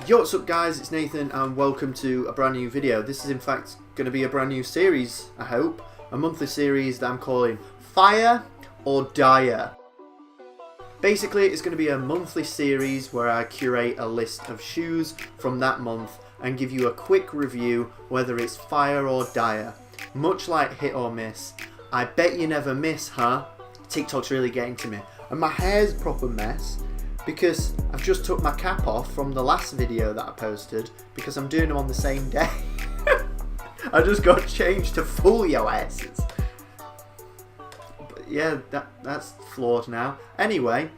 Yo, what's up guys, it's Nathan and welcome to a brand new video. This is in fact going to be a brand new series, I hope. A monthly series that I'm calling Fire or Dire. Basically it's going to be a monthly series where I curate a list of shoes from that month and give you a quick review whether it's fire or dire. Much like hit or miss. I bet you never miss, huh? TikTok's really getting to me. And my hair's a proper mess because I've just took my cap off from the last video that I posted because I'm doing them on the same day. I just got changed to fool your asses. But yeah, that's flawed now. Anyway,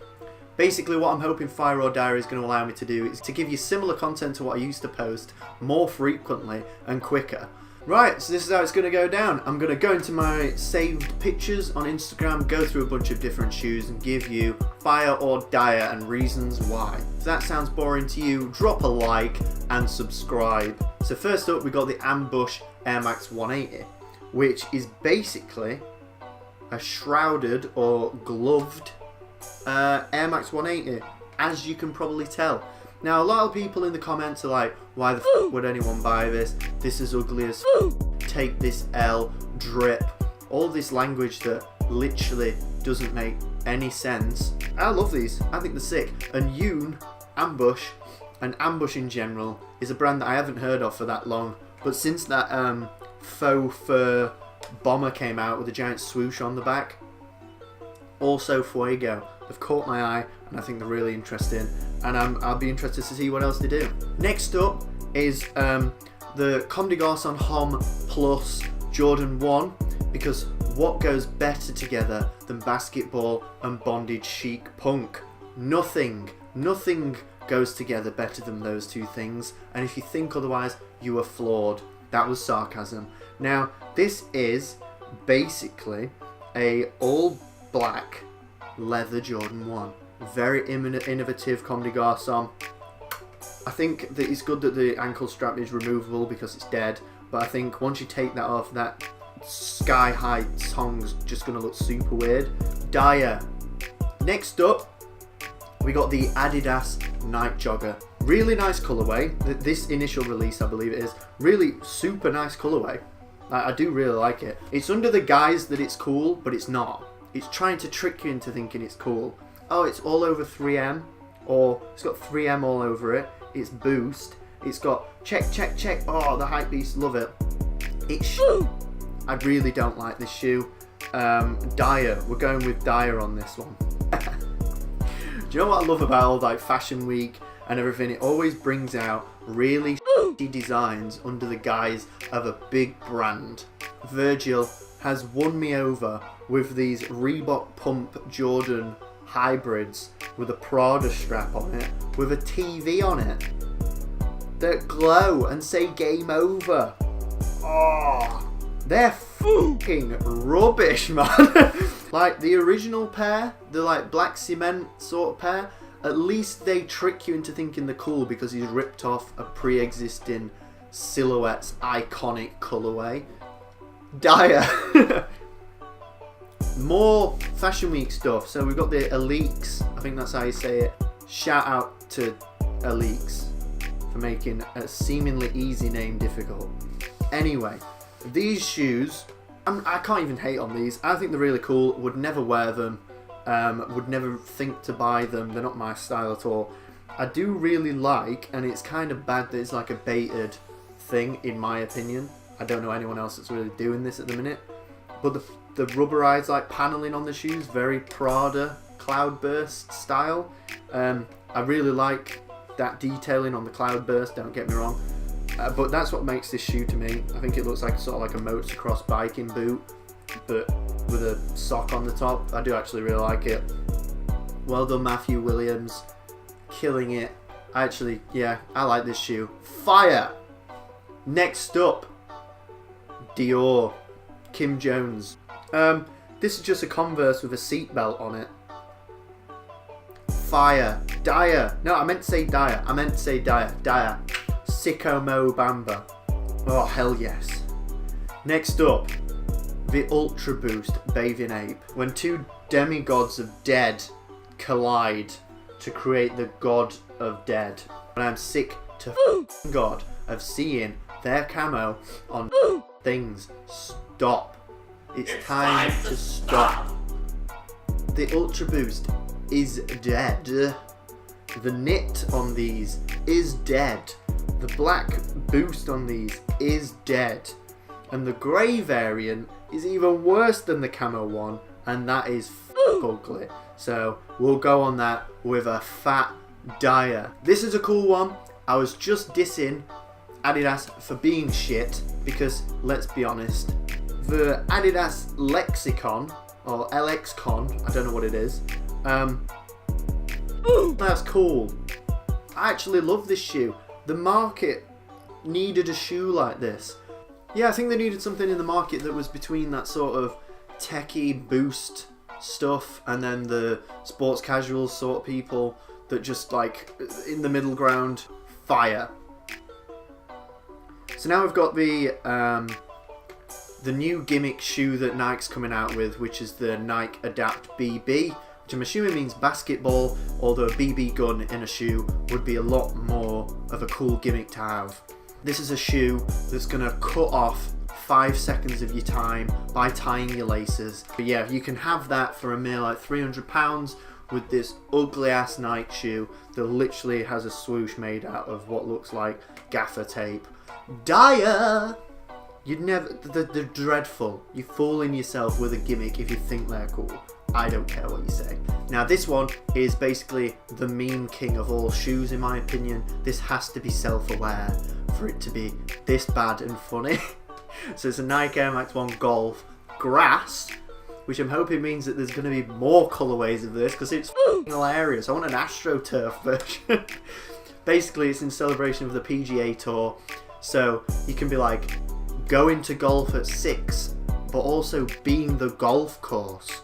basically what I'm hoping Fire or Dire is going to allow me to do is to give you similar content to what I used to post more frequently and quicker. Right, so this is how it's going to go down. I'm going to go into my saved pictures on Instagram, go through a bunch of different shoes and give you fire or dire and reasons why. If that sounds boring to you, drop a like and subscribe. So first up we got the Ambush Air Max 180, which is basically a shrouded or gloved Air Max 180, as you can probably tell. Now a lot of people in the comments are like, why the f would anyone buy this? This is ugly as f, take this L, drip. All this language that literally doesn't make any sense. I love these, I think they're sick. And Yoon, Ambush, and Ambush in general, is a brand that I haven't heard of for that long. But since that faux fur bomber came out with a giant swoosh on the back, also Fuego, they've caught my eye and I think they're really interesting, and I'll be interested to see what else they do. Next up is the Comme des Garçons Homme Plus Jordan 1, because what goes better together than basketball and bondage chic punk? Nothing goes together better than those two things, and if you think otherwise, you are flawed. That was sarcasm. Now this is basically a all black leather Jordan 1. Very innovative Comme des Garçons. I think that it's good that the ankle strap is removable because it's dead, but I think once you take that off, that sky high tongue's just going to look super weird. Dire. Next up we got the Adidas Night Jogger. Really nice colourway. This initial release, I believe it is, really super nice colourway. I do really like it. It's under the guise that it's cool, but it's not. It's trying to trick you into thinking it's cool. Oh, it's all over 3M, or it's got 3M all over it. It's Boost. It's got check. Oh, the hype beast, love it. It's I really don't like this shoe. Dire. We're going with Dire on this one. Do you know what I love about all like Fashion Week and everything? It always brings out really shitty designs under the guise of a big brand. Virgil has won me over with these Reebok Pump Jordan hybrids with a Prada strap on it, with a TV on it that glow and say game over. Oh, they're fucking rubbish, man. Like the original pair, the like black cement sort of pair, at least they trick you into thinking they're cool because he's ripped off a pre-existing Silhouette's iconic colourway. Dire. More Fashion Week stuff. So we've got the Elites, I think that's how you say it. Shout out to Elites for making a seemingly easy name difficult. Anyway, these shoes, I can't even hate on these. I think they're really cool. Would never wear them. Would never think to buy them. They're not my style at all. I do really like, and it's kind of bad that it's like a baited thing in my opinion. I don't know anyone else that's really doing this at the minute. But the rubberized like paneling on the shoes, very Prada Cloudburst style. I really like that detailing on the Cloudburst, don't get me wrong. But that's what makes this shoe to me. I think it looks like sort of like a motocross biking boot, but with a sock on the top. I do actually really like it. Well done, Matthew Williams. Killing it. Actually, yeah, I like this shoe. Fire! Next up, Dior. Kim Jones. This is just a Converse with a seatbelt on it. Fire. Dire. No, I meant to say Dire. Dire. Sicko Mo Bamba. Oh, hell yes. Next up, the Ultra Boost Bathing Ape. When two demigods of dead collide to create the god of dead. And I'm sick to God of seeing their camo on things. Stop. It's time to stop. The Ultra Boost is dead. The knit on these is dead. The black boost on these is dead. And the grey variant is even worse than the camo one, and that is ugly. So we'll go on that with a fat dire. This is a cool one. I was just dissing Adidas for being shit because, let's be honest, the Adidas Lexicon or LXCon, I don't know what it is, that's cool. I actually love this shoe. The market needed a shoe like this. Yeah, I think they needed something in the market that was between that sort of techie boost stuff and then the sports casual sort of people that just like in the middle ground. Fire. So now we've got the new gimmick shoe that Nike's coming out with, which is the Nike Adapt BB, which I'm assuming means basketball, although a BB gun in a shoe would be a lot more of a cool gimmick to have. This is a shoe that's going to cut off 5 seconds of your time by tying your laces. But yeah, you can have that for a mere like £300 with this ugly ass Nike shoe that literally has a swoosh made out of what looks like gaffer tape. Dire! You'd never, they're dreadful. You're fooling yourself with a gimmick if you think they're cool. I don't care what you say. Now this one is basically the meme king of all shoes in my opinion. This has to be self-aware for it to be this bad and funny. So it's a Nike Air Max 1 Golf Grass, which I'm hoping means that there's going to be more colourways of this because it's hilarious. I want an AstroTurf version. Basically it's in celebration of the PGA Tour. So you can be like going to golf at 6 but also being the golf course.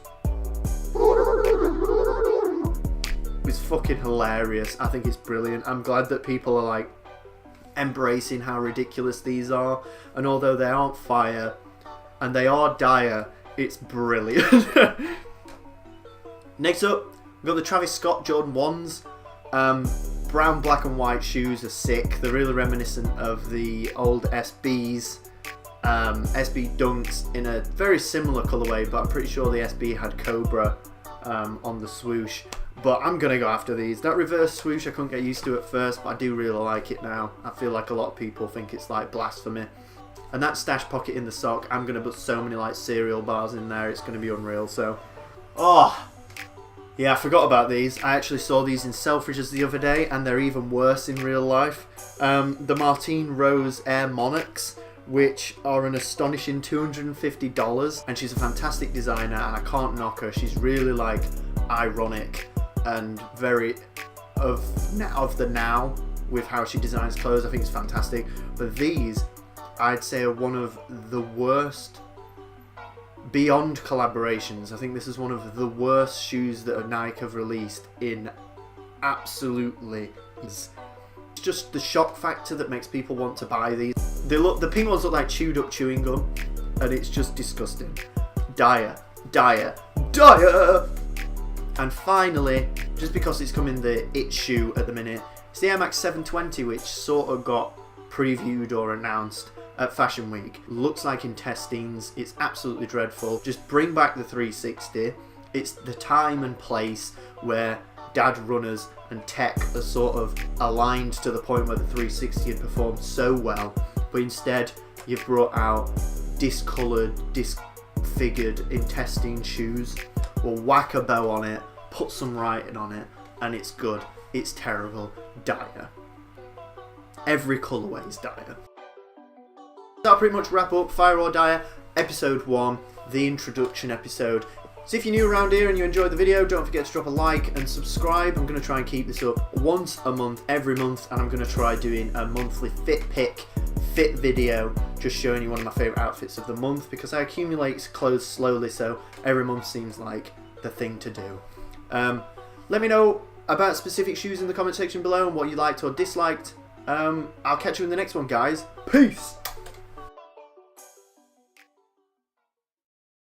It's fucking hilarious. I think it's brilliant. I'm glad that people are like embracing how ridiculous these are, and although they aren't fire and they are dire, it's brilliant. Next up, we've got the Travis Scott Jordan 1s. Brown, black and white shoes are sick. They're really reminiscent of the old SBs. SB Dunks in a very similar colourway, but I'm pretty sure the SB had Cobra on the swoosh. But I'm going to go after these. That reverse swoosh I couldn't get used to at first, but I do really like it now. I feel like a lot of people think it's like blasphemy. And that stash pocket in the sock, I'm going to put so many like cereal bars in there, it's going to be unreal. So, oh, yeah, I forgot about these. I actually saw these in Selfridges the other day, and they're even worse in real life. The Martine Rose Air Monarchs, which are an astonishing $250, and she's a fantastic designer, and I can't knock her. She's really like ironic and very of the now with how she designs clothes. I think it's fantastic. But these, I'd say, are one of the worst beyond collaborations. I think this is one of the worst shoes that Nike have released in absolutely. It's just the shock factor that makes people want to buy these. The pink ones look like chewed up chewing gum, and it's just disgusting. Dire, dire, dire! And finally, just because it's come in the it shoe at the minute, it's the Air Max 720, which sort of got previewed or announced at Fashion Week. Looks like in testings, it's absolutely dreadful. Just bring back the 360. It's the time and place where dad runners and tech are sort of aligned to the point where the 360 had performed so well, but instead you've brought out discoloured, disfigured in testing shoes. We'll whack a bow on it, put some writing on it, and it's good. It's terrible. Dire. Every colourway is dire. That'll pretty much wrap up Fire or Dire episode 1, the introduction episode. So if you're new around here and you enjoyed the video, don't forget to drop a like and subscribe. I'm going to try and keep this up once a month, every month, and I'm going to try doing a monthly fit video, just showing you one of my favourite outfits of the month, because I accumulate clothes slowly, so every month seems like the thing to do. Let me know about specific shoes in the comment section below and what you liked or disliked. I'll catch you in the next one, guys. Peace!